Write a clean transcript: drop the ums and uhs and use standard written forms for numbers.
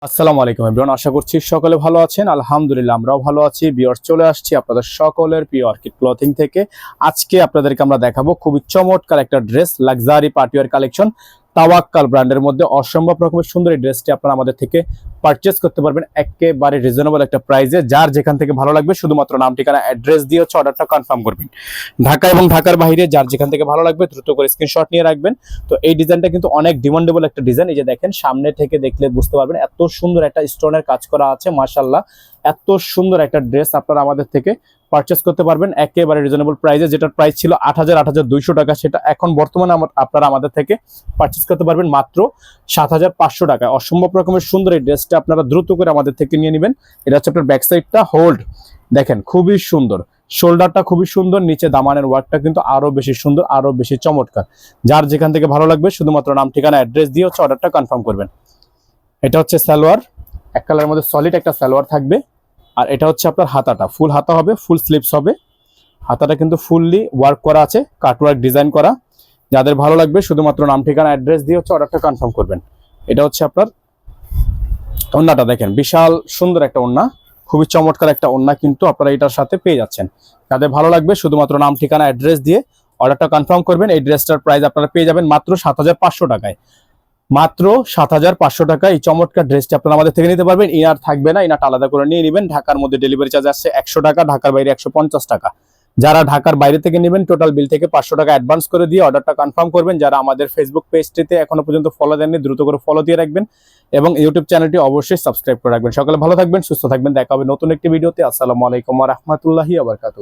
আসসালামু আলাইকুম এভরিওয়ান, আশা করছি সকলে ভালো আছেন। আলহামদুলিল্লাহ আমরাও ভালো আছি। ভিউয়ার্স, চলে আসছি আপনাদের সকলের প্রিয় অর্কিড ক্লথিং থেকে। আজকে আপনাদেরকে আমরা দেখাবো খুবই চমৎকার একটা ড্রেস, লাক্সারি পার্টিওয়ার কালেকশন। তাওয়াক্কাল ব্র্যান্ডের মধ্যে অসম্ভব রকমের সুন্দর এই ড্রেসটি আপনারা আমাদের থেকে পারচেজ করতে পারবেন একেবারে রিজনেবল একটা প্রাইসে। যার যেখান থেকে ভালো লাগবে শুধুমাত্র নাম, ঠিকানা, অ্যাড্রেস দিয়ে অর্ডারটা কনফার্ম করবেন। ঢাকা এবং ঢাকার বাইরে যার যেখান থেকে ভালো লাগবে দ্রুত করে স্ক্রিনশট নিয়ে রাখবেন। তো এই ডিজাইনটা কিন্তু অনেক ডিমান্ডেবল একটা ডিজাইন। এই যে দেখেন, সামনে থেকে দেখলে বুঝতে পারবেন এত সুন্দর একটা স্টোনের কাজ করা আছে। মাশাআল্লাহ, এত সুন্দর একটা ড্রেস আপনারা আমাদের থেকে পারচেজ করতে পারবেন একেবারে রিজনেবল প্রাইসে। যেটার প্রাইস ছিল ৮,২০০ টাকা, সেটা এখন বর্তমানে আপনারা আমাদের থেকে পারচেজ করতে পারবেন মাত্র ৭,৫০০ টাকায়। অসম্ভব রকমের সুন্দর এই ড্রেসটা আপনারা দ্রুত করে আমাদের থেকে নিয়ে নেবেন। এটা হচ্ছে আপনার ব্যাক সাইডটা, হোল্ড দেখেন খুবই সুন্দর, শোল্ডারটা খুবই সুন্দর, নিচে দামানের ওয়ার্কটা কিন্তু আরো বেশি সুন্দর, আরো বেশি চমৎকার। যার যেখান থেকে ভালো লাগবে শুধুমাত্র নাম, ঠিকানা, অ্যাড্রেস দিয়ে অর্ডারটা কনফার্ম করবেন। এটা হচ্ছে সালোয়ার, এক কালারের মধ্যে সলিড একটা সালোয়ার থাকবে। আর এটা হচ্ছে আপনার হাতাটা, ফুল হাতা হবে, ফুল স্লিভস হবে। হাতাটা কিন্তু ফুললি ওয়ার্ক করা আছে, কাটওয়ার্ক ডিজাইন করা। যাদের ভালো লাগবে শুধুমাত্র নাম, ঠিকানা, অ্যাড্রেস দিয়ে অর্ডারটা কনফার্ম করবেন। এটা হচ্ছে আপনার ওড়নাটা, দেখেন বিশাল সুন্দর একটা ওড়না, খুবই চমৎকার একটা ওড়না কিন্তু আপনারা এটার সাথে পেয়ে যাচ্ছেন। যাদের ভালো লাগবে শুধুমাত্র নাম, ঠিকানা, অ্যাড্রেস দিয়ে অর্ডারটা কনফার্ম করবেন। এই ড্রেসটার প্রাইস আপনারা পেয়ে যাবেন মাত্র ৭,৫০০ টাকায়। মাত্র ৭,৫০০ টাকা এই চমৎকার ড্রেসটি আপনারা আমাদের থেকে নিতে পারবেন। ইনার থাকবে না, ইনারটা আলাদা করে নিয়ে নেবেন। ঢাকার মধ্যে ডেলিভারি চার্জ আসছে ১০০ টাকা, ঢাকার বাইরে ১৫০ টাকা। যারা ঢাকার বাইরে থেকে নেবেন টোটাল বিল থেকে ৫০০ টাকা অ্যাডভান্স করে দিয়ে অর্ডারটা কনফার্ম করবেন। যারা আমাদের ফেসবুক পেজটিতে এখনো পর্যন্ত ফলো দেননি দ্রুত করে ফলো দিয়ে রাখবেন এবং ইউটিউব চ্যানেলটি অবশ্যই সাবস্ক্রাইব করে রাখবেন। সকালে ভালো থাকবেন, সুস্থ থাকবেন, দেখা হবে নতুন একটি ভিডিওতে। আসসালামু আলাইকুম ওয়া রাহমাতুল্লাহি ওয়া বারাকাতুহু।